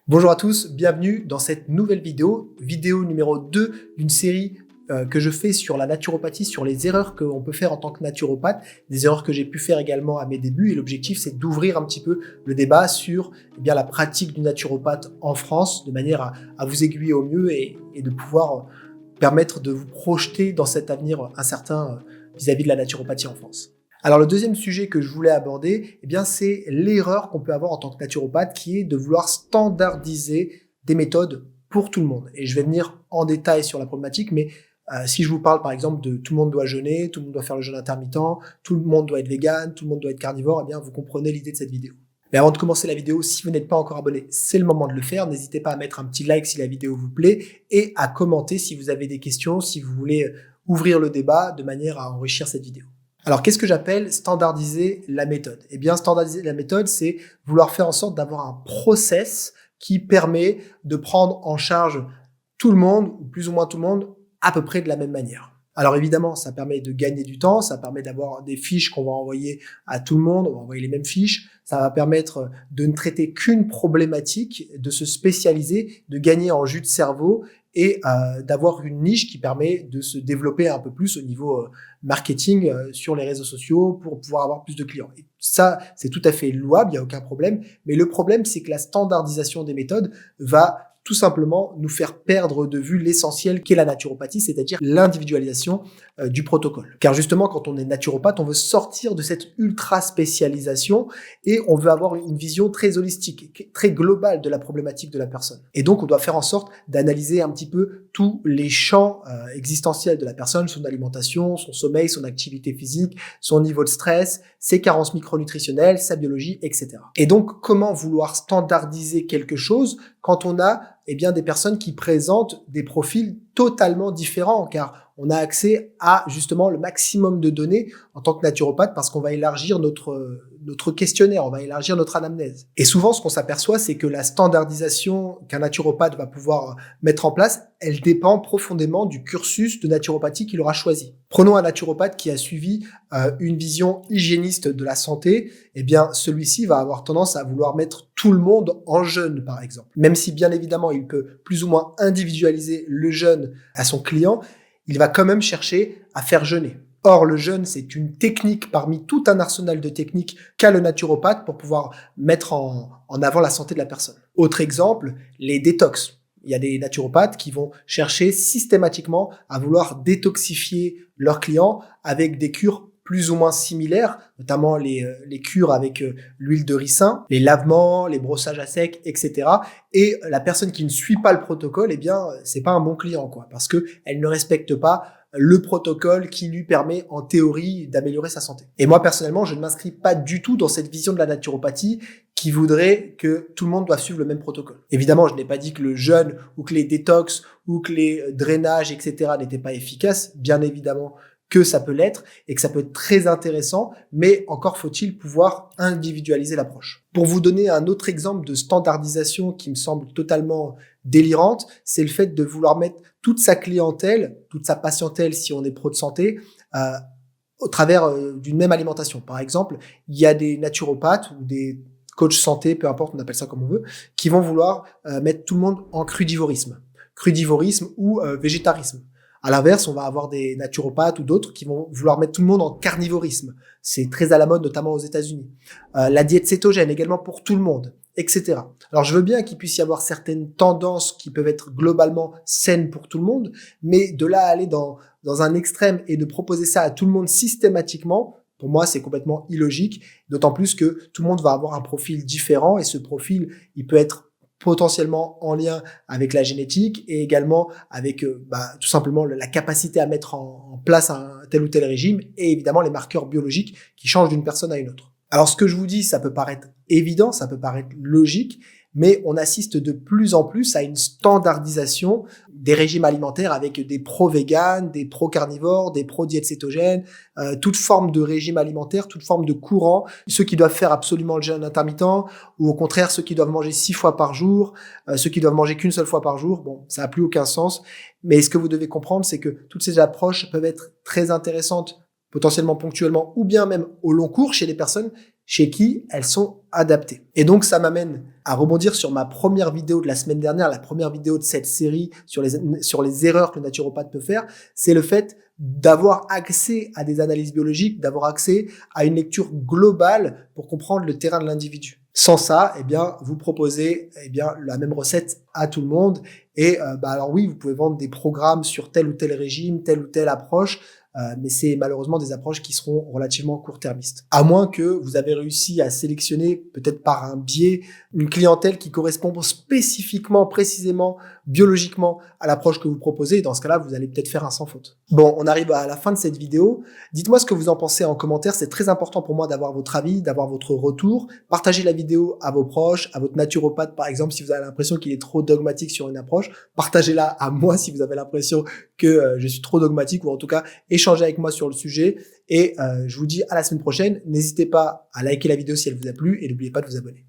Bonjour à tous, bienvenue dans cette nouvelle vidéo numéro 2 d'une série que je fais sur la naturopathie, sur les erreurs qu'on peut faire en tant que naturopathe, des erreurs que j'ai pu faire également à mes débuts. Et l'objectif, c'est d'ouvrir un petit peu le débat sur la pratique du naturopathe en France, de manière à vous aiguiller au mieux et de pouvoir permettre de vous projeter dans cet avenir incertain vis-à-vis de la naturopathie en France. Alors le deuxième sujet que je voulais aborder, c'est l'erreur qu'on peut avoir en tant que naturopathe, qui est de vouloir standardiser des méthodes pour tout le monde. Et je vais venir en détail sur la problématique, mais si je vous parle par exemple de tout le monde doit jeûner, tout le monde doit faire le jeûne intermittent, tout le monde doit être vegan, tout le monde doit être carnivore, vous comprenez l'idée de cette vidéo. Mais avant de commencer la vidéo, si vous n'êtes pas encore abonné, c'est le moment de le faire. N'hésitez pas à mettre un petit like si la vidéo vous plaît et à commenter si vous avez des questions, si vous voulez ouvrir le débat de manière à enrichir cette vidéo. Alors, qu'est-ce que j'appelle standardiser la méthode ? Standardiser la méthode, c'est vouloir faire en sorte d'avoir un process qui permet de prendre en charge tout le monde, ou plus ou moins tout le monde, à peu près de la même manière. Alors évidemment, ça permet de gagner du temps, ça permet d'avoir des fiches qu'on va envoyer à tout le monde, on va envoyer les mêmes fiches, ça va permettre de ne traiter qu'une problématique, de se spécialiser, de gagner en jus de cerveau et d'avoir une niche qui permet de se développer un peu plus au niveau marketing sur les réseaux sociaux pour pouvoir avoir plus de clients. Et ça, c'est tout à fait louable, il n'y a aucun problème, mais le problème, c'est que la standardisation des méthodes va tout simplement nous faire perdre de vue l'essentiel qu'est la naturopathie, c'est-à-dire l'individualisation du protocole. Car justement, quand on est naturopathe, on veut sortir de cette ultra spécialisation et on veut avoir une vision très holistique, très globale de la problématique de la personne. Et donc, on doit faire en sorte d'analyser un petit peu tous les champs existentiels de la personne, son alimentation, son sommeil, son activité physique, son niveau de stress, ses carences micronutritionnelles, sa biologie, etc. Et donc, comment vouloir standardiser quelque chose quand on a des personnes qui présentent des profils totalement différents, car on a accès à justement le maximum de données en tant que naturopathe parce qu'on va élargir notre questionnaire, on va élargir notre anamnèse. Et souvent, ce qu'on s'aperçoit, c'est que la standardisation qu'un naturopathe va pouvoir mettre en place, elle dépend profondément du cursus de naturopathie qu'il aura choisi. Prenons un naturopathe qui a suivi une vision hygiéniste de la santé, celui-ci va avoir tendance à vouloir mettre tout le monde en jeûne, par exemple. Même si, bien évidemment, il peut plus ou moins individualiser le jeûne à son client, il va quand même chercher à faire jeûner. Or, le jeûne, c'est une technique parmi tout un arsenal de techniques qu'a le naturopathe pour pouvoir mettre en avant la santé de la personne. Autre exemple, les détox. Il y a des naturopathes qui vont chercher systématiquement à vouloir détoxifier leurs clients avec des cures plus ou moins similaires, notamment les cures avec l'huile de ricin, les lavements, les brossages à sec, etc. Et la personne qui ne suit pas le protocole, c'est pas un bon client, parce que elle ne respecte pas le protocole qui lui permet, en théorie, d'améliorer sa santé. Et moi, personnellement, je ne m'inscris pas du tout dans cette vision de la naturopathie qui voudrait que tout le monde doive suivre le même protocole. Évidemment, je n'ai pas dit que le jeûne ou que les détox ou que les drainages, etc. n'étaient pas efficaces. Bien évidemment que ça peut l'être et que ça peut être très intéressant, mais encore faut-il pouvoir individualiser l'approche. Pour vous donner un autre exemple de standardisation qui me semble totalement délirante, c'est le fait de vouloir mettre toute sa clientèle, toute sa patientèle, si on est pro de santé, au travers d'une même alimentation. Par exemple, il y a des naturopathes ou des coachs santé, peu importe, on appelle ça comme on veut, qui vont vouloir mettre tout le monde en crudivorisme ou végétarisme. À l'inverse, on va avoir des naturopathes ou d'autres qui vont vouloir mettre tout le monde en carnivorisme. C'est très à la mode, notamment aux États-Unis. La diète cétogène également pour tout le monde, etc. Alors, je veux bien qu'il puisse y avoir certaines tendances qui peuvent être globalement saines pour tout le monde, mais de là à aller dans un extrême et de proposer ça à tout le monde systématiquement, pour moi, c'est complètement illogique, d'autant plus que tout le monde va avoir un profil différent et ce profil, il peut être potentiellement en lien avec la génétique et également avec tout simplement la capacité à mettre en place un tel ou tel régime et évidemment les marqueurs biologiques qui changent d'une personne à une autre. Alors ce que je vous dis, ça peut paraître évident, ça peut paraître logique, mais on assiste de plus en plus à une standardisation des régimes alimentaires avec des pro-véganes, des pro-carnivores, des pro-diète cétogène, toute forme de régime alimentaire, toute forme de courant, ceux qui doivent faire absolument le jeûne intermittent ou au contraire ceux qui doivent manger 6 fois par jour, ceux qui doivent manger qu'une seule fois par jour. Bon, ça n'a plus aucun sens, mais ce que vous devez comprendre, c'est que toutes ces approches peuvent être très intéressantes potentiellement ponctuellement ou bien même au long cours chez les personnes chez qui elles sont adaptées. Et donc, ça m'amène à rebondir sur ma première vidéo de la semaine dernière, la première vidéo de cette série sur les erreurs que le naturopathe peut faire, c'est le fait d'avoir accès à des analyses biologiques, d'avoir accès à une lecture globale pour comprendre le terrain de l'individu. Sans ça, eh bien, vous proposez la même recette à tout le monde. Et alors oui, vous pouvez vendre des programmes sur tel ou tel régime, telle ou telle approche, mais c'est malheureusement des approches qui seront relativement court-termistes. À moins que vous avez réussi à sélectionner, peut-être par un biais, une clientèle qui correspond spécifiquement, précisément, biologiquement à l'approche que vous proposez. Et dans ce cas-là, vous allez peut-être faire un sans faute. Bon, on arrive à la fin de cette vidéo. Dites-moi ce que vous en pensez en commentaire. C'est très important pour moi d'avoir votre avis, d'avoir votre retour. Partagez la vidéo à vos proches, à votre naturopathe par exemple, si vous avez l'impression qu'il est trop dogmatique sur une approche. Partagez-la à moi si vous avez l'impression que je suis trop dogmatique, ou en tout cas, échangez avec moi sur le sujet. Et je vous dis à la semaine prochaine. N'hésitez pas à liker la vidéo si elle vous a plu et n'oubliez pas de vous abonner.